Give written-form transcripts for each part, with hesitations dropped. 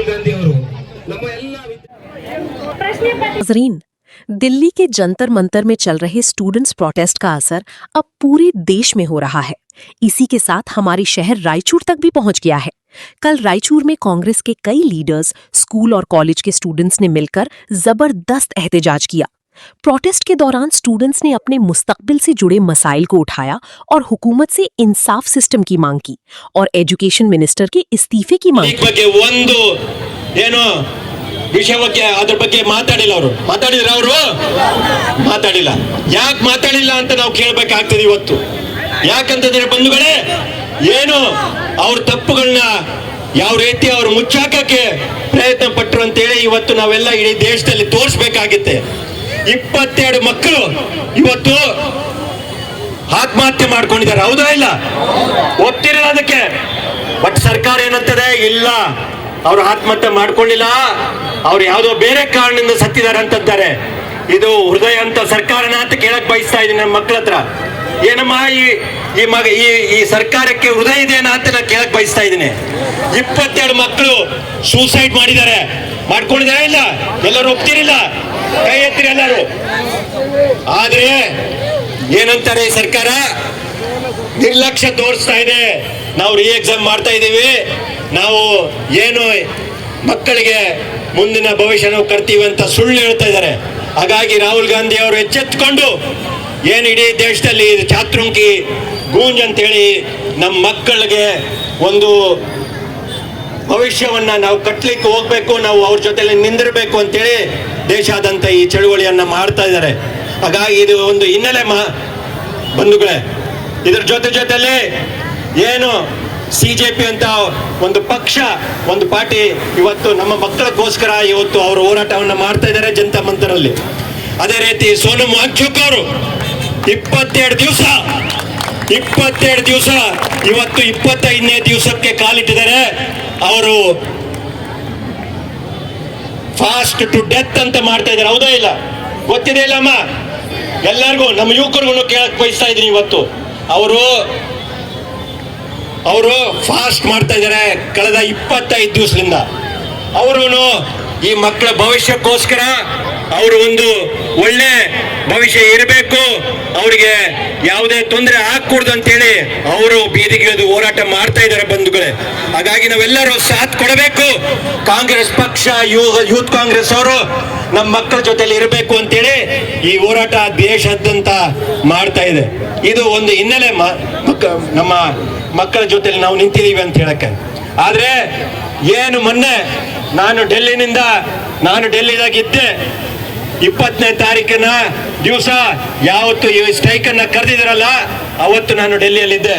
ರಾಹುಲ್ ಗಾಂಧಿ ಅವರು ನಮ್ಮ ಎಲ್ಲ नाज़रीन, दिल्ली के जंतर मंतर में चल रहे स्टूडेंट्स प्रोटेस्ट का असर अब पूरे देश में हो रहा है। इसी के साथ हमारे शहर रायचूर तक भी पहुंच गया है। कल रायचूर में कांग्रेस के कई लीडर्स, स्कूल और कॉलेज के स्टूडेंट्स ने मिलकर जबरदस्त एहतजाज किया। प्रोटेस्ट के दौरान स्टूडेंट्स ने अपने मुस्तकबिल से जुड़े मसाइल को उठाया और हुकूमत से इंसाफ सिस्टम की मांग की और एजुकेशन मिनिस्टर के इस्तीफे की मांग की। ವಿಷಯ ಬಗ್ಗೆ ಅದ್ರ ಬಗ್ಗೆ ಮಾತಾಡಿಲ್ಲ ಅವರು. ಮಾತಾಡಿಲ್ಲ. ಯಾಕೆ ಮಾತಾಡಿಲ್ಲ ಅಂತ ನಾವು ಕೇಳಬೇಕಾಗ್ತದೆ ಇವತ್ತು. ಯಾಕಂತಂದ್ರೆ ಬಂಧುಗಳೇ, ಏನು ಅವ್ರ ತಪ್ಪುಗಳನ್ನ ಯಾವ ರೀತಿ ಅವ್ರು ಮುಚ್ಚಾಕಕ್ಕೆ ಪ್ರಯತ್ನ ಪಟ್ಟರು ಅಂತೇಳಿ ಇವತ್ತು ನಾವೆಲ್ಲ ಇಡೀ ದೇಶದಲ್ಲಿ ತೋರಿಸ್ಬೇಕಾಗಿತ್ತೆ. 22 ಮಕ್ಕಳು ಇವತ್ತು ಆತ್ಮಹತ್ಯೆ ಮಾಡ್ಕೊಂಡಿದ್ದಾರೆ, ಹೌದಾ ಇಲ್ಲ? ಒಪ್ತಿರಲ್ಲ ಅದಕ್ಕೆ. ಬಟ್ ಸರ್ಕಾರ ಏನಂತದೆ, ಇಲ್ಲ ಅವರು ಆತ್ಮಹತ್ಯೆ ಮಾಡ್ಕೊಳ್ಳಿಲ್ಲ, ಅವ್ರು ಯಾವುದೋ ಬೇರೆ ಕಾರಣದಿಂದ ಸತ್ತಿದ್ದಾರೆ ಅಂತಾರೆ. ಇದು ಹೃದಯ ಅಂತ ಸರ್ಕಾರನ ಅಂತ ಕೇಳಕ್ ಬಯಸ್ತಾ ಇದ್ದೀನಿ ನಮ್ಮ ಮಕ್ಕಳ ಹತ್ರ. ಏನಮ್ಮ ಈ ಸರ್ಕಾರಕ್ಕೆ ಹೃದಯ ಇದೆಯಾ ಅಂತ ನಾನು ಕೇಳಕ್ ಬಯಸ್ತಾ ಇದ್ದೀನಿ. 22 ಮಕ್ಕಳು ಸೂಸೈಡ್ ಮಾಡಿದ್ದಾರೆ, ಮಾಡ್ಕೊಂಡಿದ್ದಾರೆ. ಇಲ್ಲ, ಎಲ್ಲರೂ ಒಪ್ತಿರಿಲ್ಲ, ಕೈ ಎತ್ತಿರಿ ಎಲ್ಲರೂ. ಆದ್ರೆ ಏನಂತಾರೆ ಈ ಸರ್ಕಾರ, ನಿರ್ಲಕ್ಷ್ಯ ತೋರಿಸ್ತಾ ಇದೆ. ನಾವು ರೀ ಎಕ್ಸಾಮ್ ಮಾಡ್ತಾ ಇದ್ದೀವಿ, ನಾವು ಏನು ಮಕ್ಕಳಿಗೆ ಮುಂದಿನ ಭವಿಷ್ಯ ನಾವು ಕಟ್ತೀವಿ ಅಂತ ಸುಳ್ಳು ಹೇಳ್ತಾ ಇದ್ದಾರೆ. ಹಾಗಾಗಿ ರಾಹುಲ್ ಗಾಂಧಿ ಅವರು ಎಚ್ಚೆತ್ತುಕೊಂಡು ಏನು ಇಡೀ ದೇಶದಲ್ಲಿ ಚಾತುರ್ಮುಖಿ ಗೂಂಜ್ ಅಂತೇಳಿ ನಮ್ಮ ಮಕ್ಕಳಿಗೆ ಒಂದು ಭವಿಷ್ಯವನ್ನ ನಾವು ಕಟ್ಟಲಿಕ್ಕೆ ಹೋಗ್ಬೇಕು, ನಾವು ಅವ್ರ ಜೊತೆಲಿ ನಿಂದಿರಬೇಕು ಅಂತೇಳಿ ದೇಶಾದ್ಯಂತ ಈ ಚಳುವಳಿಯನ್ನ ಮಾಡ್ತಾ ಇದ್ದಾರೆ. ಹಾಗಾಗಿ ಇದು ಒಂದು ಹಿನ್ನೆಲೆ ಬಂಧುಗಳೇ. ಇದ್ರ ಜೊತೆಲಿ ಏನು CJP ಅಂತ ಒಂದು ಪಕ್ಷ, ಒಂದು ಪಾರ್ಟಿ ಇವತ್ತು ನಮ್ಮ ಮಕ್ಕಳಿಗೋಸ್ಕರ ಇವತ್ತು ಅವರು ಹೋರಾಟವನ್ನು ಮಾಡ್ತಾ ಇದ್ದಾರೆ ಜನತಾ ಮಂತರಲ್ಲಿ. ಅದೇ ರೀತಿ ಸೋನಮ್ ವಾಂಗ್ಚುಕ್ ಅವರು 22 ದಿವಸ ಇವತ್ತು 25ನೇ ದಿವಸಕ್ಕೆ ಕಾಲಿಟ್ಟಿದ್ದಾರೆ. ಅವರು ಫಾಸ್ಟ್ ಟು ಡೆತ್ ಅಂತ ಮಾಡ್ತಾ ಇದ್ದಾರೆ, ಹೌದಾ ಇಲ್ಲ? ಗೊತ್ತಿದೆ ಇಲ್ಲಮ್ಮ ಎಲ್ಲರಿಗೂ, ನಮ್ಮ ಯುವಕರಿಗೂ ಕೇಳಕ್ ಬಯಸ್ತಾ ಇದ್ದೀನಿ. ಇವತ್ತು ಅವರು ಫಾಸ್ಟ್ ಮಾಡ್ತಾ ಇದ್ದಾರೆ ಕಳೆದ 25 ದಿವಸದಿಂದ. ಅವರು ಈ ಮಕ್ಕಳ ಭವಿಷ್ಯಕ್ಕೋಸ್ಕರ ಅವರು ಒಂದು ಒಳ್ಳೆ ಭವಿಷ್ಯ ಇರಬೇಕು, ಅವರಿಗೆ ಯಾವುದೇ ತೊಂದರೆ ಆಗ್ಕೂಡ್ದು ಅಂತೇಳಿ ಅವರು ಬೀದಿಗಿಳಿದು ಹೋರಾಟ ಮಾಡ್ತಾ ಇದ್ದಾರೆ ಬಂಧುಗಳೇ. ಹಾಗಾಗಿ ನಾವೆಲ್ಲರೂ ಸಾಥ್ ಕೊಡಬೇಕು. ಕಾಂಗ್ರೆಸ್ ಪಕ್ಷ, ಯೂತ್ ಕಾಂಗ್ರೆಸ್ ಅವರು ನಮ್ಮ ಮಕ್ಕಳ ಜೊತೆಲಿ ಇರಬೇಕು ಅಂತೇಳಿ ಈ ಹೋರಾಟ ದೇಶಾದ್ಯಂತ ಮಾಡ್ತಾ ಇದೆ. ಇದು ಒಂದು ಹಿನ್ನೆಲೆ, ನಮ್ಮ ಮಕ್ಕಳ ಜೊತೆಲಿ ನಾವು ನಿಂತಿದ್ದೀವಿ ಅಂತ ಹೇಳಕ್ಕೆ. ಆದ್ರೆ ಏನು ಮೊನ್ನೆ ನಾನು ಡೆಲ್ಲಿದಾಗಿದ್ದೆ, 20ನೇ ತಾರೀಕಿನ ದಿವಸ ಯಾವತ್ತು ಈ ಸ್ಟ್ರೈಕ್ ಅನ್ನ ಕರೆದಿದ್ರಲ್ಲ ಅವತ್ತು ನಾನು ಡೆಲ್ಲಿಯಲ್ಲಿದ್ದೆ.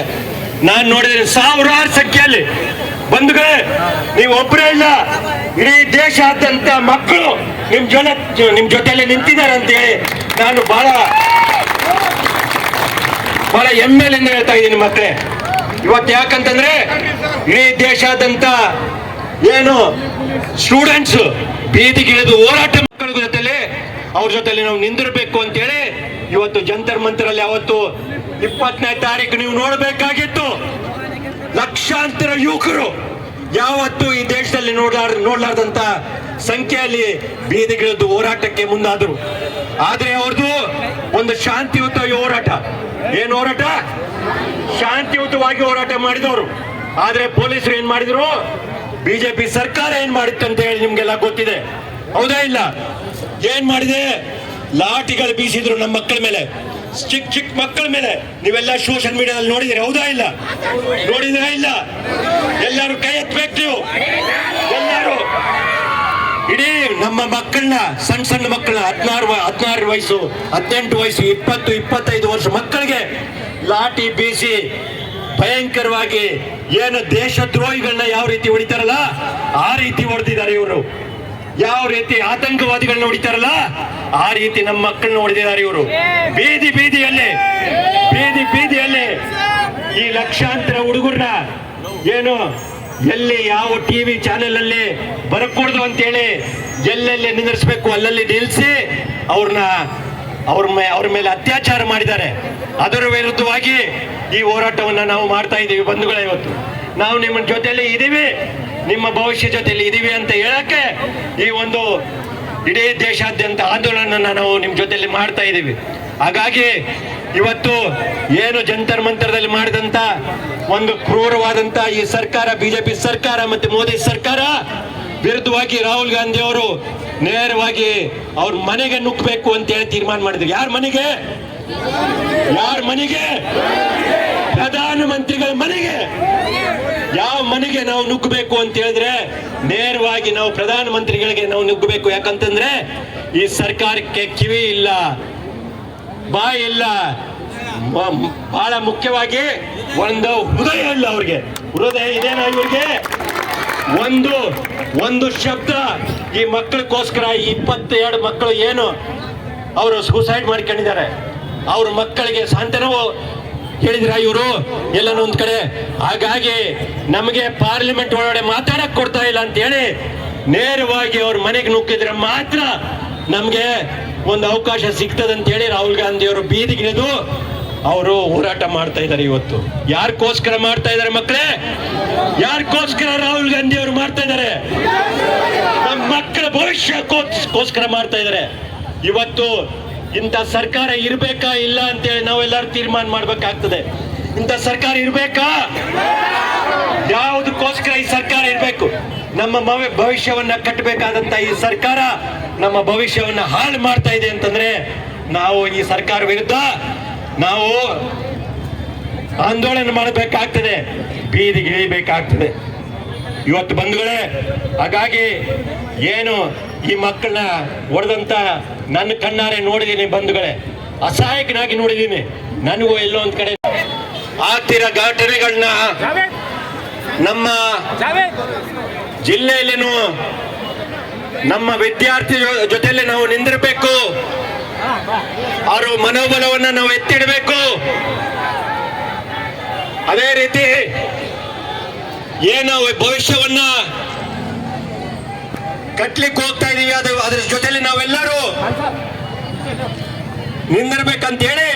ನಾನು ನೋಡಿದ್ರೆ ಸಾವಿರಾರು ಸಂಖ್ಯೆಯಲ್ಲಿ ಬಂಧುಗಳೇ, ನೀವು ಒಬ್ಬರೇ ಇಲ್ಲ, ಇಡೀ ದೇಶಾದ್ಯಂತ ಮಕ್ಕಳು ನಿಮ್ ಜೊತೆಯಲ್ಲಿ ನಿಂತಿದ್ದಾರೆ ಅಂತ ಹೇಳಿ ನಾನು ಬಹಳ ಹೆಮ್ಮೆಯಿಂದ ಹೇಳ್ತಾ ಇದ್ದೀನಿ ಮಕ್ಕಳೇ. ಇವತ್ತು ಯಾಕಂತಂದ್ರೆ ಇಡೀ ದೇಶಾದ್ಯಂತ ಏನು ಸ್ಟೂಡೆಂಟ್ಸ್ ಬೀದಿಗಿಳಿದು ಹೋರಾಟ ಮಕ್ಕಳ ಜೊತೆಲಿ ಅವ್ರ ಜೊತೆಲಿ ನಾವು ನಿಂದಿರಬೇಕು ಅಂತೇಳಿ ಇವತ್ತು ಜಂತರ್ ಮಂತರಲ್ಲಿ ಅವತ್ತು 20ನೇ ತಾರೀಕು ನೀವು ನೋಡಬೇಕಾಗಿತ್ತು. ಲಕ್ಷಾಂತರ ಯುವಕರು ಯಾವತ್ತು ಈ ದೇಶದಲ್ಲಿ ನೋಡ್ಲಾರ್ದಂತ ಸಂಖ್ಯೆಯಲ್ಲಿ ಬೀದಿಗಿಳಿದು ಹೋರಾಟಕ್ಕೆ ಮುಂದಾದರು. ಆದ್ರೆ ಅವ್ರದ್ದು ಒಂದು ಶಾಂತಿಯುತ ಹೋರಾಟ. ಏನು ಹೋರಾಟ? ಶಾಂತಿಯುತವಾಗಿ ಹೋರಾಟ ಮಾಡಿದವರು. ಆದ್ರೆ ಪೊಲೀಸರು ಏನ್ ಮಾಡಿದ್ರು, ಬಿಜೆಪಿ ಸರ್ಕಾರ ಏನ್ ಮಾಡಿತ್ತು ಅಂತ ಹೇಳಿ ನಿಮ್ಗೆಲ್ಲ ಗೊತ್ತಿದೆ, ಹೌದಾ ಇಲ್ಲ? ಏನ್ ಮಾಡಿದೆ? ಲಾಠಿಗಳು ಬೀಸಿದ್ರು ನಮ್ಮ ಮಕ್ಕಳ ಮೇಲೆ, ಚಿಕ್ಕ ಮಕ್ಕಳ ಮೇಲೆ. ನೀವೆಲ್ಲ ಸೋಷಿಯಲ್ ಮೀಡಿಯಾದಲ್ಲಿ ನೋಡಿದಿರಿ, ಹೌದಾ ಇಲ್ಲ? ನೋಡಿದಿರಾ ಇಲ್ಲ? ಎಲ್ಲರೂ ಕೈ ಎತ್ತಬೇಕು ನೀವು ಎಲ್ಲರೂ. ಇಡೀ ನಮ್ಮ ಮಕ್ಕಳನ್ನ, ಸಣ್ಣ ಮಕ್ಕಳನ್ನ 16 ವಯಸ್ಸು, 18 ವಯಸ್ಸು, 20, 25 ವರ್ಷ ಮಕ್ಕಳಿಗೆ ಲಾಠಿ ಬೀಸಿ ಭಯಂಕರವಾಗಿ ಏನು ದೇಶದ್ರೋಹಿಗಳನ್ನ ಯಾವ ರೀತಿ ಹೊಡಿತಾರಲ್ಲ ಆ ರೀತಿ ಹೊಡೆದಿದ್ದಾರೆ ಇವರು. ಯಾವ ರೀತಿ ಆತಂಕವಾದಿಗಳನ್ನ ಹೊಡಿತಾರಲ್ಲ ಆ ರೀತಿ ನಮ್ಮ ಮಕ್ಕಳನ್ನ ಹೊಡೆದಿದ್ದಾರೆ ಇವರು. ಬೀದಿಯಲ್ಲಿ ಈ ಲಕ್ಷಾಂತರ ಹುಡುಗರನ್ನ ಏನು ಎಲ್ಲಿ ಯಾವ ಟಿವಿ ಚಾನೆಲ್ ಅಲ್ಲಿ ಬರಕೂಡದು ಅಂತೇಳಿ ಎಲ್ಲೆಲ್ಲಿ ನಿಂದಿರಿಸಬೇಕು ಅಲ್ಲಲ್ಲಿ ನಿಲ್ಲಿಸಿ ಅವ್ರ ಮೇಲೆ ಅತ್ಯಾಚಾರ ಮಾಡಿದ್ದಾರೆ. ಅದರ ವಿರುದ್ಧವಾಗಿ ಈ ಹೋರಾಟವನ್ನ ನಾವು ಮಾಡ್ತಾ ಇದ್ದೀವಿ ಬಂಧುಗಳೇ. ಇವತ್ತು ನಾವು ನಿಮ್ಮ ಜೊತೆಯಲ್ಲಿ ಇದ್ದೀವಿ. ನಿಮ್ಮ ಭವಿಷ್ಯ ಜೊತೆಲಿ ಇದೀವಿ ಅಂತ ಹೇಳಕ್ಕೆ ಈ ಒಂದು ಇಡೀ ದೇಶಾದ್ಯಂತ ಆಂದೋಲನ ನಾವು ನಿಮ್ಮ ಜೊತೆಲಿ ಮಾಡ್ತಾ ಇದ್ದೀವಿ. ಹಾಗಾಗಿ ಇವತ್ತು ಏನು ಜಂತರ್ ಮಂತರದಲ್ಲಿ ಮಾಡಿದಂತ ಒಂದು ಕ್ರೂರವಾದಂತ ಈ ಸರ್ಕಾರ, ಬಿಜೆಪಿ ಸರ್ಕಾರ ಮತ್ತೆ ಮೋದಿ ಸರ್ಕಾರ ವಿರುದ್ಧವಾಗಿ ರಾಹುಲ್ ಗಾಂಧಿ ಅವರು ನೇರವಾಗಿ ಅವ್ರ ಮನೆಗೆ ನುಗ್ಗಬೇಕು ಅಂತ ಹೇಳಿ ತೀರ್ಮಾನ ಮಾಡಿದ್ರು. ಯಾರ ಮನೆಗೆ? ಪ್ರಧಾನಮಂತ್ರಿಗಳ ಮನೆಗೆ. ಯಾವ ಮನೆಗೆ ನಾವು ನುಗ್ಗಬೇಕು ಅಂತ ಹೇಳಿದ್ರೆ ನೇರವಾಗಿ ನಾವು ಪ್ರಧಾನಮಂತ್ರಿಗಳಿಗೆ ನಾವು ನುಗ್ಗಬೇಕು. ಯಾಕಂತಂದ್ರೆ ಈ ಸರ್ಕಾರಕ್ಕೆ ಕಿವಿ ಇಲ್ಲ, ಬಾಯಿ ಇಲ್ಲ, ಬಹಳ ಮುಖ್ಯವಾಗಿ ಒಂದು ಹೃದಯ ಇಲ್ಲ. ಅವ್ರಿಗೆ ಹೃದಯ ಇದೇನಾ? ಇವ್ರಿಗೆ ಒಂದು ಶಬ್ದ ಈ ಮಕ್ಕಳಿಗೋಸ್ಕರ 22 ಮಕ್ಕಳು ಏನು ಅವರು ಸೂಸೈಡ್ ಮಾಡ್ಕೊಂಡಿದ್ದಾರೆ, ಅವ್ರ ಮಕ್ಕಳಿಗೆ ಸಾಂತ್ವನವು ಹೇಳಿದ್ರ ಇವರು ಎಲ್ಲನೂ ಒಂದ್ ಕಡೆ. ಹಾಗಾಗಿ ನಮಗೆ ಪಾರ್ಲಿಮೆಂಟ್ ಒಳಗಡೆ ಮಾತಾಡಕ್ ಕೊಡ್ತಾ ಇಲ್ಲ ಅಂತ ಹೇಳಿ ನೇರವಾಗಿ ಅವ್ರ ಮನೆಗೆ ನುಗ್ಗಿದ್ರೆ ಮಾತ್ರ ನಮ್ಗೆ ಒಂದು ಅವಕಾಶ ಸಿಗ್ತದಂತ ಹೇಳಿ ರಾಹುಲ್ ಗಾಂಧಿ ಅವರು ಬೀದಿಗಿಳಿದು ಅವರು ಹೋರಾಟ ಮಾಡ್ತಾ ಇದ್ದಾರೆ. ಇವತ್ತು ಯಾರಿಗೋಸ್ಕರ ಮಾಡ್ತಾ ಇದ್ದಾರೆ ಮಕ್ಕಳೇ? ಯಾರಿಗೋಸ್ಕರ ರಾಹುಲ್ ಗಾಂಧಿ ಅವರು ಮಾಡ್ತಾ ಇದ್ದಾರೆ? ನಮ್ಮ ಮಕ್ಕಳ ಭವಿಷ್ಯಕ್ಕೋಸ್ಕರ ಮಾಡ್ತಾ ಇದ್ದಾರೆ. ಇವತ್ತು ಇಂಥ ಸರ್ಕಾರ ಇರ್ಬೇಕಾ ಇಲ್ಲ ಅಂತೇಳಿ ನಾವೆಲ್ಲರೂ ತೀರ್ಮಾನ ಮಾಡ್ಬೇಕಾಗ್ತದೆ. ಇಂಥ ಸರ್ಕಾರ ಇರ್ಬೇಕಾ? ಯಾವುದಕ್ಕೋಸ್ಕರ ಈ ಸರ್ಕಾರ ಇರ್ಬೇಕು? ನಮ್ಮ ಭವಿಷ್ಯವನ್ನ ಕಟ್ಟಬೇಕಾದಂತ ಈ ಸರ್ಕಾರ ನಮ್ಮ ಭವಿಷ್ಯವನ್ನ ಹಾಳು ಮಾಡ್ತಾ ಇದೆ ಅಂತಂದ್ರೆ ನಾವು ಈ ಸರ್ಕಾರ ವಿರುದ್ಧ ನಾವು ಆಂದೋಲನ ಮಾಡಬೇಕಾಗ್ತದೆ, ಬೀದಿಗಿಳಿಬೇಕಾಗ್ತದೆ ಇವತ್ತು ಬಂಧುಗಳೇ. ಹಾಗಾಗಿ ಏನು ಈ ಮಕ್ಕಳನ್ನ ಹೊಡೆದಂತ ನನ್ನ ಕಣ್ಣಾರೆ ನೋಡಿದೀನಿ ಬಂಧುಗಳೇ, ಅಸಹಾಯಕನಾಗಿ ನೋಡಿದೀನಿ. ನನಗೂ ಎಲ್ಲೋ ಒಂದ್ ಕಡೆ ಆಗ್ತಿರೋ ಘಟನೆಗಳನ್ನ ನಮ್ಮ ಜಿಲ್ಲೆಯಲ್ಲೇನು ನಮ್ಮ ವಿದ್ಯಾರ್ಥಿ ಜೊತೆಲೆ ನಾವು ನಿಂದಿರಬೇಕು, ಅವರ ಮನೋಬಲವನ್ನ ನಾವು ಎತ್ತಿಡಬೇಕು. ಅದೇ ರೀತಿ ಏನು ಭವಿಷ್ಯವನ್ನ ಕಟ್ಲಿಕ್ಕೆ ಹೋಗ್ತಾ ಇದೀವಿ ಅದ್ರ ಜೊತೆಲಿ ನಾವೆಲ್ಲರೂ ನಿಂದಿರ್ಬೇಕಂತ ಹೇಳಿ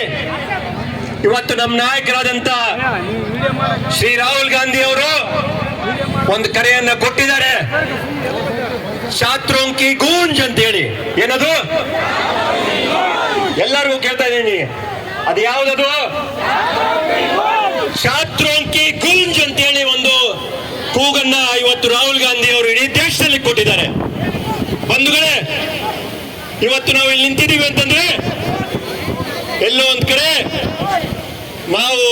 ಇವತ್ತು ನಮ್ಮ ನಾಯಕರಾದಂತ ಶ್ರೀ ರಾಹುಲ್ ಗಾಂಧಿ ಅವರು ಒಂದು ಕರೆಯನ್ನ ಕೊಟ್ಟಿದ್ದಾರೆ. ಛಾತ್ರೋಂ ಕಿ ಗೂಂಜ್ ಅಂತ ಹೇಳಿ. ಏನದು? ಎಲ್ಲರಿಗೂ ಕೇಳ್ತಾ ಇದ್ದೀನಿ, ಅದು ಯಾವ್ದದು? ಛಾತ್ರೋಂ ಕಿ ಗೂಂಜ್ ಅಂತ ಹೇಳಿ ಒಂದು ಕೂಗನ್ನ ಇವತ್ತು ರಾಹುಲ್ ಗಾಂಧಿ ಅವರು ಇಡೀ ದೇಶದಲ್ಲಿ ಕೊಟ್ಟಿದ್ದಾರೆ. ಬಂಧುಗಳೇ, ಇವತ್ತು ನಾವು ಇಲ್ಲಿ ನಿಂತಿದ್ದೀವಿ ಅಂತಂದ್ರೆ ಎಲ್ಲೋ ಒಂದ್ ಕಡೆ ನಾವು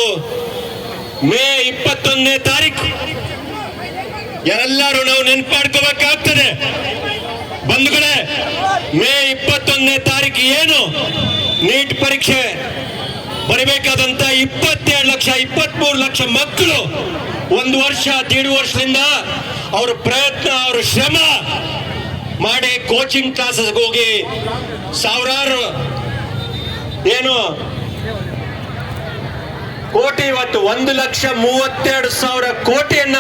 ಮೇ 21ನೇ ತಾರೀಕು ಎಲ್ಲರೂ ನಾವು ನೆನ್ಪಾಡ್ಕೋಬೇಕಾಗ್ತದೆ. ಬಂಧುಗಳೇ, ಮೇ 21ನೇ ತಾರೀಕು ಏನು ನೀಟ್ ಪರೀಕ್ಷೆ ಬರಬೇಕಾದಂತ 22 ಲಕ್ಷ 23 ಲಕ್ಷ ಮಕ್ಕಳು 1 ವರ್ಷ 1.5 ವರ್ಷದಿಂದ ಅವ್ರ ಪ್ರಯತ್ನ, ಅವ್ರ ಶ್ರಮ ಮಾಡಿ ಕೋಚಿಂಗ್ ಕ್ಲಾಸಸ್ಗೆ ಹೋಗಿ ಸಾವಿರಾರು ಏನು ಕೋಟಿ, ಇವತ್ತು 1,32,000 ಕೋಟಿಯನ್ನ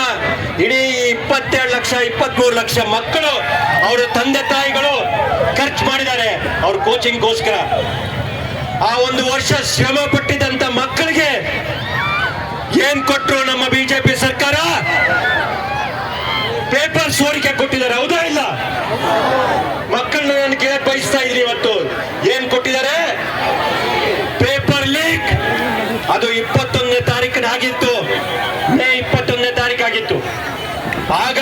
ಇಡೀ 22 ಲಕ್ಷ 23 ಲಕ್ಷ ಮಕ್ಕಳು ಅವರ ತಂದೆ ತಾಯಿಗಳು ಖರ್ಚು ಮಾಡಿದ್ದಾರೆ ಅವ್ರ ಕೋಚಿಂಗ್ಗೋಸ್ಕರ. ಆ 1 ವರ್ಷ ಶ್ರಮ ಪಟ್ಟಿದ್ದಂತ ಮಕ್ಕಳಿಗೆ ಏನ್ ಕೊಟ್ಟರು ನಮ್ಮ ಬಿಜೆಪಿ ಸರ್ಕಾರ? ಪೇಪರ್ ಸೋರಿಕೆ ಕೊಟ್ಟಿದ್ದಾರೆ, ಹೌದಾ ಇಲ್ಲ? ಮಕ್ಕಳನ್ನ ನಾನು ಕೇಳಕ್ ಬಯಸ್ತಾ ಇದ್ದೀನಿ, ಇವತ್ತು ಏನ್ ಕೊಟ್ಟಿದ್ದಾರೆ? Paper leak. ಅದು 21ನೇ ತಾರೀಕಿನ ಆಗಿತ್ತು, ಮೇ 21ನೇ ತಾರೀಕು ಆಗಿತ್ತು. ಆಗ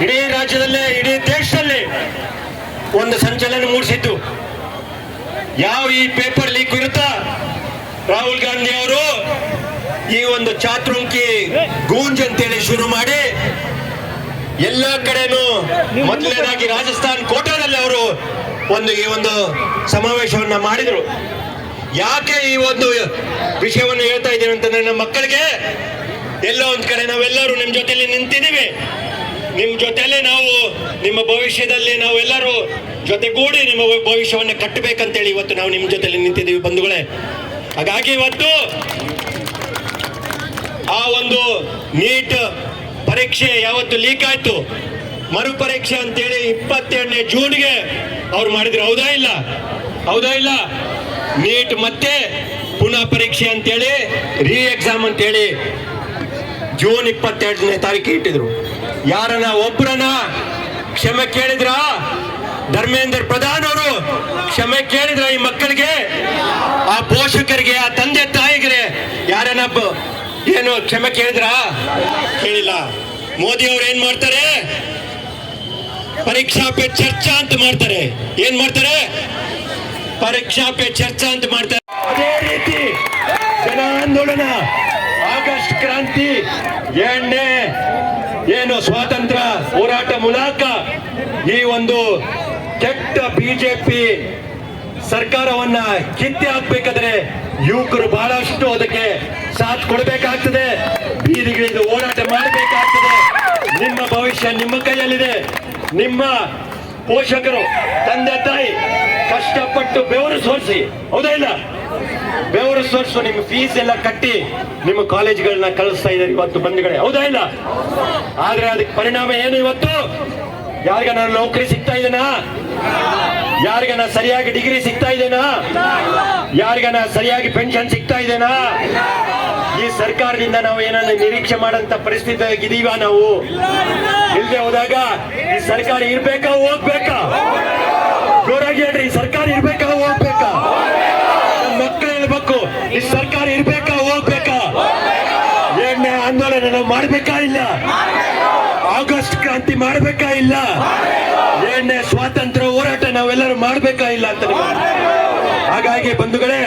ಇಡೀ ರಾಜ್ಯದಲ್ಲೇ, ಇಡೀ ದೇಶದಲ್ಲಿ ಒಂದು ಸಂಚಲನ ಮೂಡಿಸಿದ್ದು. ಯಾವ ಈ ಪೇಪರ್ ಲೀಕ್ ವಿರುದ್ಧ ರಾಹುಲ್ ಗಾಂಧಿ ಅವರು ಈ ಒಂದು ಛಾತ್ರೋಂ ಕಿ ಗೂಂಜ್ ಅಂತೇಳಿ ಶುರು ಮಾಡಿ ಎಲ್ಲ ಕಡೆನೂ ಮೊದಲನೇದಾಗಿ ರಾಜಸ್ಥಾನ್ ಕೋಟಾದಲ್ಲಿ ಅವರು ಈ ಒಂದು ಸಮಾವೇಶವನ್ನ ಮಾಡಿದ್ರು. ಯಾಕೆ ಈ ಒಂದು ವಿಷಯವನ್ನು ಹೇಳ್ತಾ ಇದ್ದೀವಿ ಅಂತಂದ್ರೆ, ನಮ್ಮ ಮಕ್ಕಳಿಗೆ ಎಲ್ಲೋ ಒಂದ್ ಕಡೆ ನಾವೆಲ್ಲರೂ ನಿಮ್ ಜೊತೆಲಿ ನಿಂತಿದ್ದೀವಿ. ನಿಮ್ ಜೊತೆಲೆ ನಾವು ನಿಮ್ಮ ಭವಿಷ್ಯದಲ್ಲಿ ನಾವೆಲ್ಲರೂ ಜೊತೆಗೂಡಿ ನಿಮ್ಮ ಭವಿಷ್ಯವನ್ನು ಕಟ್ಟಬೇಕಂತೇಳಿ ಇವತ್ತು ನಾವು ನಿಮ್ಮ ಜೊತೆಲಿ ನಿಂತಿದ್ದೀವಿ ಬಂಧುಗಳೇ. ಹಾಗಾಗಿ ಇವತ್ತು ಆ ಒಂದು ನೀಟ್ ಪರೀಕ್ಷೆ ಯಾವತ್ತು ಲೀಕ್ ಆಯ್ತು, ಮರು ಪರೀಕ್ಷೆ ಅಂತೇಳಿ 22ನೇ ಜೂನ್ಗೆ ಅವ್ರು ಮಾಡಿದ್ರು, ಹೌದಾ ಇಲ್ಲ? ಹೌದಾ ಇಲ್ಲ? ನೀಟ್ ಮತ್ತೆ ಪುನಃ ಪರೀಕ್ಷೆ ಅಂತೇಳಿ, ರೀ ಎಕ್ಸಾಮ್ ಅಂತೇಳಿ ಜೂನ್ 22ನೇ ತಾರೀಕು ಇಟ್ಟಿದ್ರು. ಯಾರನ್ನ ಒಬ್ಬರನ್ನ ಕ್ಷಮೆ ಕೇಳಿದ್ರ? ಧರ್ಮೇಂದ್ರ ಪ್ರಧಾನ್ ಅವರು ಕ್ಷಮೆ ಕೇಳಿದ್ರ ಈ ಮಕ್ಕಳಿಗೆ, ಆ ಪೋಷಕರಿಗೆ, ಆ ತಂದೆ ತಾಯಿಗೆ ಯಾರನ್ನ ಏನು ಕ್ಷಮೆ ಕೇಳಿದ್ರ? ಕೇಳಿಲ್ಲ. ಮೋದಿ ಅವ್ರು ಏನ್ ಮಾಡ್ತಾರೆ? ಪರೀಕ್ಷಾ ಪೇ ಚರ್ಚಾ ಅಂತ ಮಾಡ್ತಾರೆ. ಏನ್ ಮಾಡ್ತಾರೆ? ಪರೀಕ್ಷಾ ಪೇ ಚರ್ಚಾ ಅಂತ ಮಾಡ್ತಾರೆ. ಅದೇ ರೀತಿ ಜನ ಆಂದೋಲನ, ಆಗಸ್ಟ್ ಕ್ರಾಂತಿ, ಏಳನೇ ಏನು ಸ್ವಾತಂತ್ರ್ಯ ಹೋರಾಟ ಮೂಲಕ ಈ ಒಂದು ಕೆಟ್ಟ ಬಿಜೆಪಿ ಸರ್ಕಾರವನ್ನ ಕಿತ್ತಿ ಹಾಕ್ಬೇಕಾದ್ರೆ ಯುವಕರು ಬಹಳಷ್ಟು ಅದಕ್ಕೆ ಸಾಥ್ ಕೊಡಬೇಕಾಗ್ತದೆ, ಬೀದಿಗಿಳಿದು ಹೋರಾಟ ಮಾಡಬೇಕಾಗ್ತದೆ. ನಿಮ್ಮ ಭವಿಷ್ಯ ನಿಮ್ಮ ಕೈಯಲ್ಲಿದೆ. ನಿಮ್ಮ ಪೋಷಕರು, ತಂದೆ ತಾಯಿ ಕಷ್ಟಪಟ್ಟು ಬೆವರು ಸೋರಿಸಿ, ಹೌದಾ ಇಲ್ಲ? ಬೆವರು ಸೋರಿಸು ನಿಮ್ಮ ಫೀಸ್ ಎಲ್ಲ ಕಟ್ಟಿ ನಿಮ್ಮ ಕಾಲೇಜ್ಗಳನ್ನ ಕಳಿಸ್ತಾ ಇದ್ದಾರೆ ಇವತ್ತು ಬಂಧುಗಳೇ, ಹೌದಾ ಇಲ್ಲ? ಆದ್ರೆ ಅದಕ್ಕೆ ಪರಿಣಾಮ ಏನು? ಇವತ್ತು ಯಾರಿಗಾನ ನೌಕರಿ ಸಿಗ್ತಾ ಇದೆನಾ? ಯಾರಿಗಾನ ಸರಿಯಾಗಿ ಡಿಗ್ರಿ ಸಿಗ್ತಾ ಇದೆನಾ? ಯಾರಿಗಾನ ಸರಿಯಾಗಿ ಪೆನ್ಷನ್ ಸಿಗ್ತಾ ಇದೆನಾ? ಈ ಸರ್ಕಾರದಿಂದ ನಾವು ಏನನ್ನ ನಿರೀಕ್ಷೆ ಮಾಡಂತ ಪರಿಸ್ಥಿತಿ ಇದೀವ ನಾವು? ಇಲ್ಲದೆ ಹೋದಾಗ ಈ ಸರ್ಕಾರ ಇರ್ಬೇಕಾ ಹೋಗ್ಬೇಕಾ? ಜೋರಾಗಿ ಹೇಳ್ರಿ, ಈ ಸರ್ಕಾರ ಇರ್ಬೇಕಾ ಹೋಗ್ಬೇಕಾ? ಮಕ್ಕಳು ಹೇಳ್ಬೇಕು, ಈ ಸರ್ಕಾರ ಇರ್ಬೇಕಾ ಹೋಗ್ಬೇಕಾ? ಏಳನೇ ಆಂದೋಲನ ನಾವು ಮಾಡ್ಬೇಕಾ ಇಲ್ಲ? ಆಗಸ್ಟ್ ಕ್ರಾಂತಿ ಮಾಡ್ಬೇಕಾ ಇಲ್ಲ? ಏಳನೇ ಸ್ವಾತಂತ್ರ್ಯ ಹೋರಾಟ ನಾವೆಲ್ಲರೂ ಮಾಡ್ಬೇಕಾ ಇಲ್ಲ ಅಂತ? ಹಾಗಾಗಿ ಬಂಧುಗಳೇ,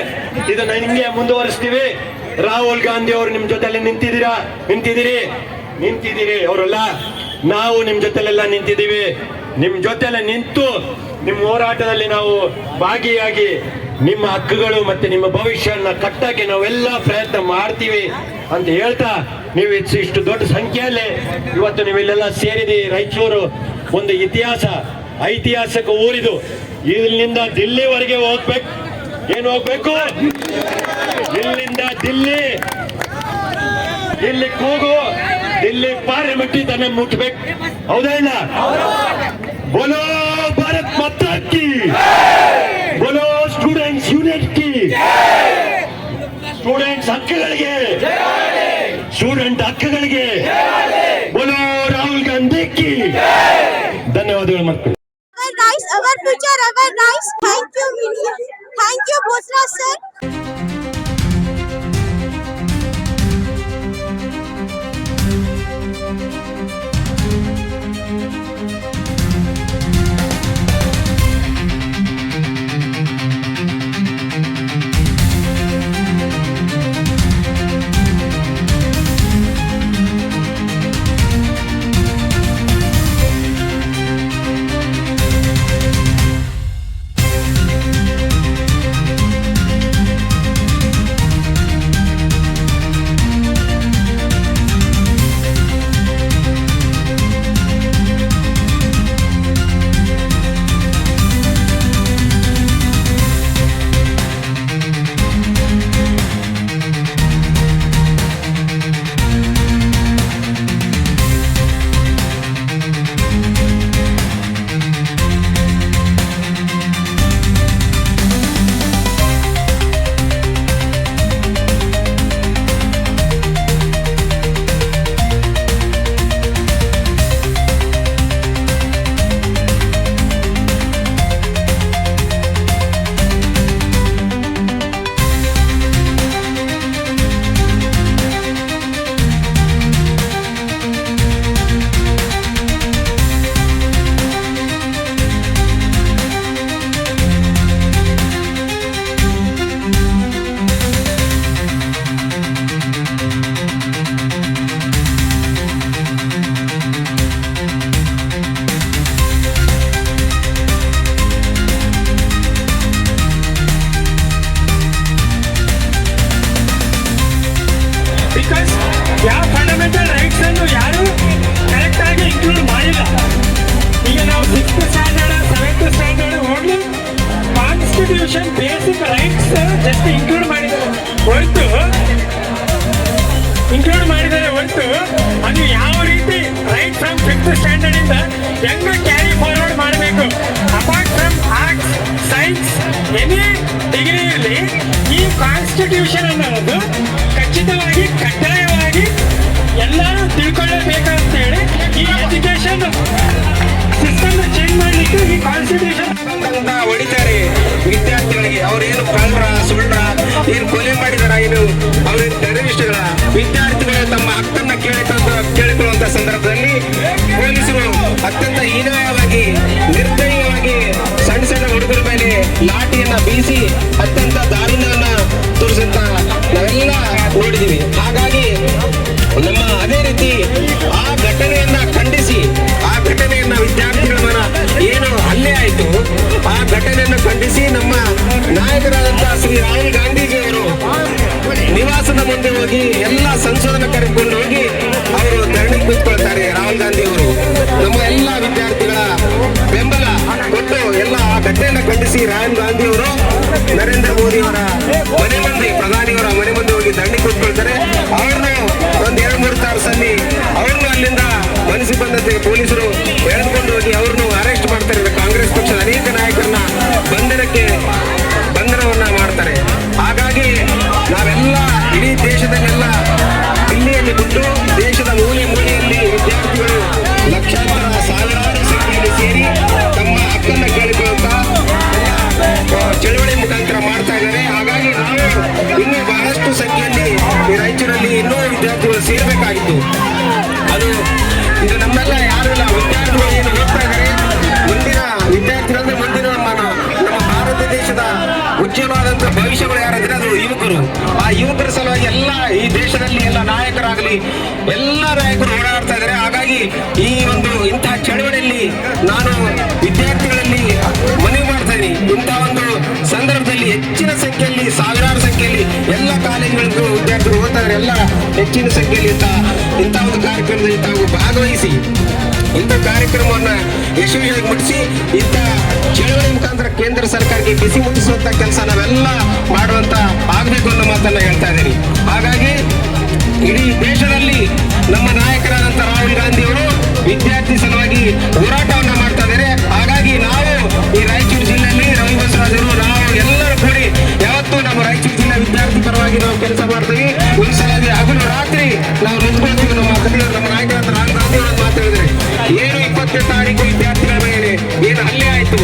ಇದನ್ನ ನಿಮ್ಗೆ ಮುಂದುವರಿಸ್ತೀವಿ. ರಾಹುಲ್ ಗಾಂಧಿ ಅವರು ನಿಮ್ ಜೊತೆಲಿ ನಿಂತಿದ್ದೀರಿ ಅವರಲ್ಲ, ನಾವು ನಿಮ್ ಜೊತೆಲೆಲ್ಲ ನಿಂತಿದ್ದೀವಿ. ನಿಮ್ ಜೊತೆಲೆ ನಿಂತು ನಿಮ್ಮ ಹೋರಾಟದಲ್ಲಿ ನಾವು ಭಾಗಿಯಾಗಿ ನಿಮ್ಮ ಹಕ್ಕುಗಳು ಮತ್ತೆ ನಿಮ್ಮ ಭವಿಷ್ಯನ ಕಟ್ಟಕ್ಕೆ ನಾವೆಲ್ಲ ಪ್ರಯತ್ನ ಮಾಡ್ತೀವಿ ಅಂತ ಹೇಳ್ತಾ, ನೀವು ಇಷ್ಟು ದೊಡ್ಡ ಸಂಖ್ಯೆಯಲ್ಲಿ ಇವತ್ತು ನೀವೆಲ್ಲ ಸೇರಿದಿ. ರಾಯಚೂರು ಒಂದು ಐತಿಹಾಸಿಕ ಊರಿದು. ಇಲ್ಲಿಂದ ದಿಲ್ಲಿವರೆಗೆ ಹೋಗ್ಬೇಕು. ಏನು ಹೋಗ್ಬೇಕು? ಇಲ್ಲಿಂದ ಇಲ್ಲಿ ಕೂಗು, ದಿಲ್ಲಿ ಪಾರ್ಲಿಮೆಂಟ್ ತನ್ನ ಮುಟ್ಬೇಕು, ಹೌದಾ ಇಲ್ಲ? ಬೋಲೋ ಭಾರತ್ ಮಾತಾ ಕಿ, ಬೋಲೋ ಸ್ಟೂಡೆಂಟ್ಸ್ ಯೂನಿಯನ್ ಕಿ. ಸ್ಟೂಡೆಂಟ್ ಹಕ್ಕುಗಳಿಗೆ ಬೋಲೋ ರಾಹುಲ್ ಗಾಂಧಿ ಕಿ. ಧನ್ಯವಾದಗಳು ಮಕ್ಕಳು. Our future, our rights. Thank you, Bhosra sir. Basic rights just include ಮಾಡಿದ್ದಾರೆ ಹೊರತು ಅದು ಯಾವ ರೀತಿ ರೈಟ್ ಫ್ರಮ್ 5th ಸ್ಟ್ಯಾಂಡರ್ಡ್ ಇಂದ ಹೆಂಗ ಕ್ಯಾರಿ ಫಾರ್ವರ್ಡ್ ಮಾಡಬೇಕು. Apart from arts, science, any degree ಇರಲಿ, ಈ ಕಾನ್ಸ್ಟಿಟ್ಯೂಷನ್ ಅನ್ನೋದು ಖಚಿತವಾಗಿ ಕಡ್ಡಾಯವಾಗಿ ಎಲ್ಲರೂ ತಿಳ್ಕೊಳ್ಳಬೇಕಂತೇಳಿ ಈ ಕಾನ್ಸ್ಟಿಟ್ಯೂಷನ್ ಅಂತ ಹೊಡಿತಾರೆ ವಿದ್ಯಾರ್ಥಿಗಳಿಗೆ. ಅವ್ರೇನು ಕಳ್ರ ಸುಳ್ಳ ಏನ್ ಕೊಲೆ ಮಾಡಿದಾರ, ಏನು ಅವ್ರೇನು ಟೆರರಿಸ್ಟ್ಗಳ? ವಿದ್ಯಾರ್ಥಿಗಳು ತಮ್ಮ ಹಕ್ಕನ್ನ ಕೇಳಿಕೊಳ್ಳುವಂತ ಸಂದರ್ಭದಲ್ಲಿ ಪೊಲೀಸರು ಅತ್ಯಂತ ಹೀನಾಯವಾಗಿ ನಿರ್ದಯವಾಗಿ ಸಣ್ಣ ಸಣ್ಣ ಹುಡುಗರ ಮೇಲೆ ಲಾಠಿಯನ್ನ ಬೀಸಿ ಅತ್ಯಂತ ದಾರುಣ್ಯವನ್ನ ತೋರಿಸಂತ ನಾವೆಲ್ಲ ನೋಡಿದೀವಿ. ಹಾಗಾಗಿ ನಮ್ಮ ಅದೇ ರೀತಿ ಆ ಘಟನೆಯನ್ನ ಖಂಡಿಸಿ, ಆ ಘಟನೆಯನ್ನ ವಿದ್ಯಾರ್ಥಿಗಳ ಮನ ಏನು ಹಲ್ಲೆ ಆಯಿತು ಆ ಘಟನೆಯನ್ನು ಖಂಡಿಸಿ ನಮ್ಮ ನಾಯಕರಾದಂತಹ ಶ್ರೀ ರಾಹುಲ್ ಗಾಂಧೀಜಿಯವರು ನಿವಾಸದ ಮುಂದೆ ಹೋಗಿ ಎಲ್ಲ ಸಂಸದನ ಕರೆದುಕೊಂಡು ಹೋಗಿ ಅವರು ಧರಣಿ ಕೂತ್ಕೊಳ್ತಾರೆ. ರಾಹುಲ್ ಗಾಂಧಿ ಅವರು ನಮ್ಮ ಎಲ್ಲ ವಿದ್ಯಾರ್ಥಿಗಳ ಬೆಂಬಲ ಕೊಟ್ಟು ಎಲ್ಲ ಆ ಘಟನೆಯನ್ನು ಖಂಡಿಸಿ ರಾಹುಲ್ ಗಾಂಧಿ ಅವರು ನರೇಂದ್ರ ಮೋದಿ ಅವರ ಮನೆ ಮುಂದೆ, ಪ್ರಧಾನಿಯವರ ಮನೆ ಮುಂದೆ ಹೋಗಿ ಧರಣಿ ಕೂತ್ಕೊಳ್ತಾರೆ. ಅವ್ರನ್ನು ಒಂದ್ 2-3 ತಾಸಲ್ಲಿ ಅವ್ರನ್ನು ಅಲ್ಲಿಂದ ಮನಸ್ಸಿಗೆ ಬಂದಂತೆ ಪೊಲೀಸರು ಎಳೆದುಕೊಂಡು ಹೋಗಿ ಅವ್ರನ್ನು ಅರೆಸ್ಟ್ ಮಾಡ್ತಾರೆ. ಕಾಂಗ್ರೆಸ್ ಪಕ್ಷದ ಅನೇಕ ನಾಯಕರನ್ನ ಬಂಧನವನ್ನ ಮಾಡ್ತಾರೆ. ಹಾಗಾಗಿ ನಾವೆಲ್ಲ ಇಡೀ ದೇಶದಲ್ಲೆಲ್ಲ ದಿಲ್ಲಿಯಲ್ಲಿ ಬಿಟ್ಟು ದೇಶದ ಮೂಲೆ ಮೂಲೆಯಲ್ಲಿ ವಿದ್ಯಾರ್ಥಿಗಳು ಲಕ್ಷಾಂತರ ಸಾವಿರಾರು ಸಂಖ್ಯೆಯಲ್ಲಿ ಸೇರಿ ತಮ್ಮ ಹಕ್ಕನ್ನ ಕೇಳಿಕೊಳ್ಳುತ್ತಾ ಚಳವಳಿ ಮುಖಾಂತರ ಮಾಡ್ತಾ ಇದ್ದಾರೆ. ಹಾಗಾಗಿ ನಾವು ಇನ್ನೂ ಬಹಳಷ್ಟು ಸಂಖ್ಯೆಯಲ್ಲಿ ಈ ರಾಯಚೂರಲ್ಲಿ ಇನ್ನೂ ವಿದ್ಯಾರ್ಥಿಗಳು ಸೇರಬೇಕಾಗಿತ್ತು. ಇದು ನಮ್ಮೆಲ್ಲ ಯಾರು ಇಲ್ಲ, ವಿದ್ಯಾರ್ಥಿಗಳು ಏನು ಹೋಗ್ತಾ ಇದ್ದಾರೆ. ಮುಂದಿನ ವಿದ್ಯಾರ್ಥಿಗಳಂದ್ರೆ ಮುಂದಿನ ನಮ್ಮ ಭಾರತ ದೇಶದ ಉಜ್ವಲವಾದಂತಹ ಭವಿಷ್ಯಗಳು ಯಾರಂದ್ರೆ ಅದು ಯುವಕರು. ಆ ಯುವಕರ ಸಲುವಾಗಿ ಎಲ್ಲ ಈ ದೇಶದಲ್ಲಿ ಎಲ್ಲ ನಾಯಕರಾಗಲಿ ಎಲ್ಲ ನಾಯಕರು ಓಡಾಡ್ತಾ ಇದ್ದಾರೆ. ಹಾಗಾಗಿ ಈ ಒಂದು ಇಂತಹ ಚಳವಳಿಯಲ್ಲಿ ನಾನು ವಿದ್ಯಾರ್ಥಿಗಳಲ್ಲಿ ಮನವಿ ಮಾಡ್ತಾ ಇದ್ದೀನಿ. ಇಂತಹ ಒಂದು ಸಂದರ್ಭದಲ್ಲಿ ಹೆಚ್ಚಿನ ಸಂಖ್ಯೆಯಲ್ಲಿ ಸಾವಿರಾರು ಸಂಖ್ಯೆಯಲ್ಲಿ ಎಲ್ಲ ಕಾಲೇಜುಗಳಿಗೂ ವಿದ್ಯಾರ್ಥಿಗಳು ಓದ್ತಾ ಇದ್ದಾರೆ. ಎಲ್ಲ ಹೆಚ್ಚಿನ ಸಂಖ್ಯೆಯಲ್ಲಿ ಇಂತಹ ಒಂದು ಕಾರ್ಯಕ್ರಮದಲ್ಲಿ ತಾವು ಭಾಗವಹಿಸಿ ಇಂಥ ಕಾರ್ಯಕ್ರಮವನ್ನ ಯಶಸ್ವಿಯಾಗಿ ಮುಟ್ಟಿಸಿ ಇಂಥ ಚಳವಳಿ ಮುಖಾಂತರ ಕೇಂದ್ರ ಸರ್ಕಾರಕ್ಕೆ ಬಿಸಿ ಮುಟ್ಟಿಸುವಂತ ಕೆಲಸ ನಾವೆಲ್ಲ ಮಾಡುವಂತ ಆಗ್ಬೇಕು ಅನ್ನೋ ಮಾತನ್ನ ಹೇಳ್ತಾ ಇದ್ದೀನಿ. ಹಾಗಾಗಿ ಇಡೀ ದೇಶದಲ್ಲಿ ನಮ್ಮ ನಾಯಕರಾದಂಥ ರಾಹುಲ್ ಗಾಂಧಿ ಅವರು ವಿದ್ಯಾರ್ಥಿ ಸಲುವಾಗಿ ಹೋರಾಟವನ್ನ ಮಾಡ್ತಾ ಇದ್ದಾರೆ. ಹಾಗಾಗಿ ನಾವು ಈ ರಾಯಚೂರು ಜಿಲ್ಲೆಯಲ್ಲಿ ರವಿ ಬಸವರಾಜರು ನಾವು ಎಲ್ಲರೂ ಕೂಡಿ ಯಾವತ್ತೂ ನಮ್ಮ ರಾಯಚೂರು ಜಿಲ್ಲೆ ವಿದ್ಯಾರ್ಥಿ ಪರವಾಗಿ ನಾವು ಕೆಲಸ ಮಾಡ್ತೀವಿ. ಒಂದ್ಸಲಾಗಿ ಹಗಲು ರಾತ್ರಿ ನಾವು ನಿಂತ್ಕೊಳ್ತೀವಿ. ನಮ್ಮ ನಾಯಕರಾದ ರಾಹುಲ್ ಗಾಂಧಿ ಅವರನ್ನು ಮಾತಾಡಿದ್ರೆ ಏನು 20ನೇ ತಾರೀಕು ವಿದ್ಯಾರ್ಥಿಗಳ ಮೇಲೆ ಏನು ಹಲ್ಲೆ ಆಯಿತು,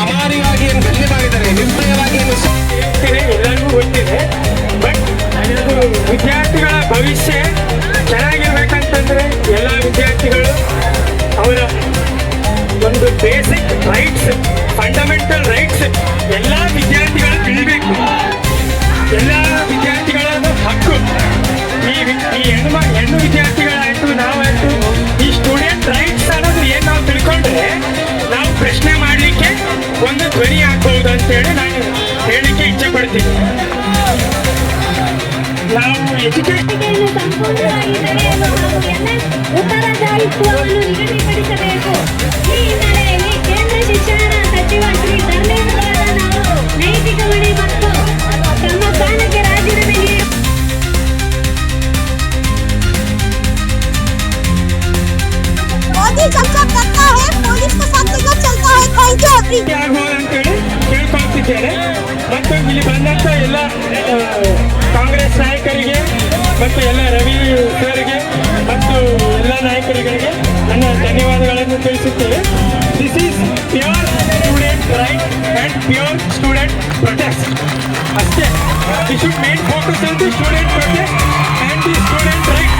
ಅಮಾನ್ಯವಾಗಿ ಏನು ಹಲ್ಲೆ ಮಾಡಿದ್ದಾರೆ, ನಿರ್ದಯವಾಗಿ ಏನು ಎಲ್ಲರಿಗೂ ಗೊತ್ತಿದೆ. ಬಟ್ ವಿದ್ಯಾರ್ಥಿಗಳ ಭವಿಷ್ಯ ಚೆನ್ನಾಗಿರ್ಬೇಕಂತಂದ್ರೆ ಎಲ್ಲ ವಿದ್ಯಾರ್ಥಿಗಳು ಅವರ ಒಂದು ಬೇಸಿಕ್ ರೈಟ್ಸ್, ಫಂಡಮೆಂಟಲ್ ರೈಟ್ಸ್ ಎಲ್ಲ ವಿದ್ಯಾರ್ಥಿಗಳು ತಿಳಿಬೇಕು. ಎಲ್ಲ ವಿದ್ಯಾರ್ಥಿಗಳ ಹಕ್ಕು. ಈ ಹೆಣ್ಣು ವಿದ್ಯಾರ್ಥಿಗಳಾಯ್ತು, ನಾವಾಯ್ತು, ಈ ಸ್ಟೂಡೆಂಟ್ ರೈಟ್ಸ್ ಅನ್ನೋದು ಏನ್ ನಾವು ತಿಳ್ಕೊಂಡ್ರೆ ನಾವು ಪ್ರಶ್ನೆ ಮಾಡ್ಲಿಕ್ಕೆ ಒಂದು ಧ್ವನಿ ಹಾಕಬಹುದು ಅಂತೇಳಿ ನಾನು ಹೇಳಿಕ್ಕೆ ಇಚ್ಛೆ ಪಡ್ತೀನಿ. ನಾವು ಎಜುಕೇಶನ್ ಸಂಪೂರ್ಣವಾಗಿ ನಡೆಯಲು ನಾವು ಎಲ್ಲ ಉತ್ತರದಾಯಿತ್ವವನ್ನು ನಿಗದಿಪಡಿಸಬೇಕು. ಈ ಹಿನ್ನೆಲೆಯಲ್ಲಿ ಕೇಂದ್ರ ಶಿಕ್ಷಣ ಸಚಿವ ಶ್ರೀ ಧರ್ಮೇಂದ್ರ ಪ್ರಧಾನ್ ಅವರು ನೈತಿಕ ಹೊಣೆ ಮತ್ತು ತಮ್ಮ ಸ್ಥಾನಕ್ಕೆ ರಾಜೀನಾಮೆ ನೀಡಿ मोदी जब जब करता है पुलिस के साथ लेकर चलता है. Thank you everyone. ಆಗ್ಬೋದಂತೇಳಿ ಕೇಳ್ಕೊಳ್ತಿದ್ದೇನೆ. ಮತ್ತು ಇಲ್ಲಿ ಬಂದಂತ ಎಲ್ಲ ಕಾಂಗ್ರೆಸ್ ನಾಯಕರಿಗೆ ಮತ್ತು ಎಲ್ಲ ರವಿ ಸರ್ಗೆ ಮತ್ತು ಎಲ್ಲ ನಾಯಕರುಗಳಿಗೆ ನನ್ನ ಧನ್ಯವಾದಗಳನ್ನು ತಿಳಿಸುತ್ತೇವೆ. This is pure student right and pure student protest ಅಷ್ಟೇ. We should main focus on the student protest and the student right.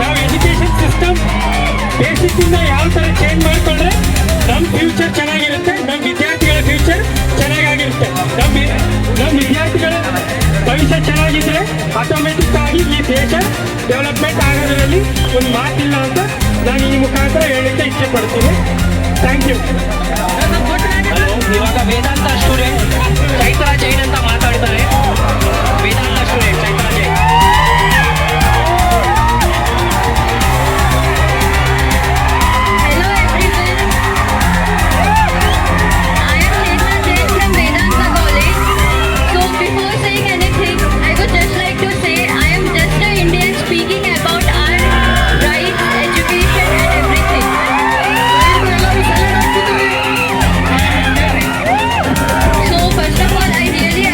ನಾವು ಎಜುಕೇಶನ್ ಸಿಸ್ಟಮ್ ಬೇಸಿಕ್ಕಿಂದ ಯಾವ ಥರ ಚೇಂಜ್ ಮಾಡಿಕೊಂಡ್ರೆ ನಮ್ಮ ಫ್ಯೂಚರ್ ಚೆನ್ನಾಗಿರುತ್ತೆ, ನಮ್ಮ ವಿದ್ಯಾರ್ಥಿಗಳ ಫ್ಯೂಚರ್ ಚೆನ್ನಾಗಿರುತ್ತೆ. ನಮ್ಮ ವಿದ್ಯಾರ್ಥಿಗಳ ಭವಿಷ್ಯ ಚೆನ್ನಾಗಿದ್ರೆ ಆಟೋಮೆಟಿಕ್ ಆಗಿ ಈ ದೇಶ ಡೆವಲಪ್ಮೆಂಟ್ ಆಗೋದ್ರಲ್ಲಿ ಒಂದು ಮಾತಿಲ್ಲ ಅಂತ ನಾನು ಈ ಮುಖಾಂತರ ಹೇಳಲಿಕ್ಕೆ ಇಚ್ಛೆ ಪಡ್ತೀನಿ. Thank you. ಇವಾಗ ವೇದಾಂತ ಸ್ಟೂಡೆಂಟ್ ಚೈತ್ರ ಜೈನ್ ಅಂತ ಮಾತಾಡ್ತಾರೆ. Vedanta student Chaitra Jain. So first of all, I really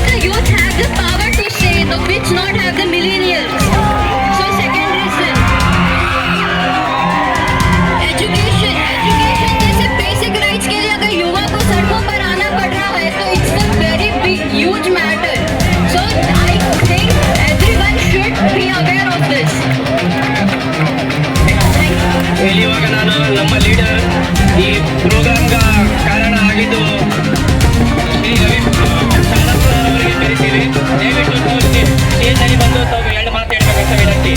the youth have the power to say the which not have the millennials. So second reason, education जैसे basic rights के लिए अगर युवा को सड़कों पर आना पड़ रहा है तो it's a very big huge matter. So I think everyone should be aware of this. ಇವಾಗ ನಾನು ನಮ್ಮ ಲೀಡರ್ ಈ ಪ್ರೋಗ್ರಾಮ್ಗ ಕಾರಣ ಆಗಿದ್ದು ಶ್ರೀ ರವಿ ಶಾಣಪ್ಪ ಅವರಿಗೆ ಕರೆಸಿರಿ. ದಯವಿಟ್ಟು ಸ್ಟೇಜಲ್ಲಿ ಬಂದು ತಾವು ಎರಡು ಮಾತು ಹೇಳ್ಬೇಕಂತ ವಿನಂತಿ.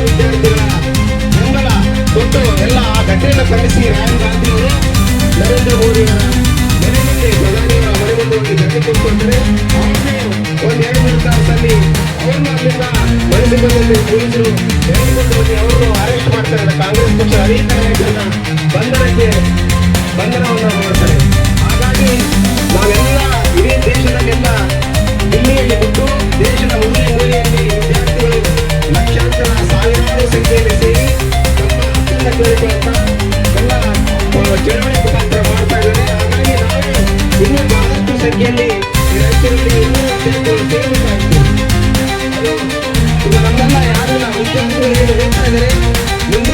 ವಿದ್ಯಾರ್ಥಿಗಳ ಬೆಂಬಲ ಕೊಟ್ಟು ಎಲ್ಲ ಆ ಘಟನೆಯನ್ನು ಖಂಡಿಸಿ ರಾಹುಲ್ ಗಾಂಧಿ ಅವರು ನರೇಂದ್ರ ಮೋದಿ ಅವರ ಮನೆ ಮುಂದೆ ಪ್ರಧಾನಿಯವರ ಮನೆ ಮುಂದೆ ಹೋಗಿ ಧರಣಿ ಕೂತ್ಕೊಂಡ್ರೆ ಒಂದು 2 ತಾಸಲ್ಲಿ ಅವ್ರನ್ನ ಅಲ್ಲಿಂದ ಮನೆ ಸಿಬ್ಬಂದಿ ಪೊಲೀಸರು ಎಳೆದುಕೊಂಡು ಹೋಗಿ ಅವ್ರನ್ನು ಅರೆಸ್ಟ್ ಮಾಡ್ತಾರೆ. ಕಾಂಗ್ರೆಸ್ ಪಕ್ಷ ಅನೇಕ ನಾಯಕರನ್ನ ಬಂಧನವನ್ನು ಮಾಡ್ತಾರೆ. ಹಾಗಾಗಿ ನಾವೆಲ್ಲ ಇಡೀ ದೇಶದಲ್ಲೆಲ್ಲ ದಿಲ್ಲಿಯಲ್ಲಿ ಬಿಟ್ಟು ದೇಶದ ಮೂಲೆ ಮೂಲೆಯಲ್ಲಿ ವಿದ್ಯಾರ್ಥಿಗಳು ಲಕ್ಷಾಂತರ ಸಾವಿರಾರು ಸಂಖ್ಯೆಯಲ್ಲಿ ಸೇರಿ ತಮ್ಮ ಹಕ್ಕನ್ನು ಕೇಳಿಕೊಳ್ಳುತ್ತಾ ಎಲ್ಲ ಚಳವಳಿ ಮುಖಾಂತರ ಮಾಡ್ತಾ ಇದ್ದಾರೆ. ಹಾಗಾಗಿ ನಾವೇ ಇನ್ನೂ ಬಹಳಷ್ಟು ಸಂಖ್ಯೆಯಲ್ಲಿ ಈ ರಾಜ್ಯದಲ್ಲಿ ಇನ್ನೂ ಸೇರಬೇಕಾಗ್ತದೆ. ಇದು ನಮ್ಮೆಲ್ಲ ಯಾರೆಲ್ಲ ವಿದ್ಯಾರ್ಥಿಗಳು ಏನು ಹೇಳ್ತಾ ಇದ್ದಾರೆ ಮುಂದೆ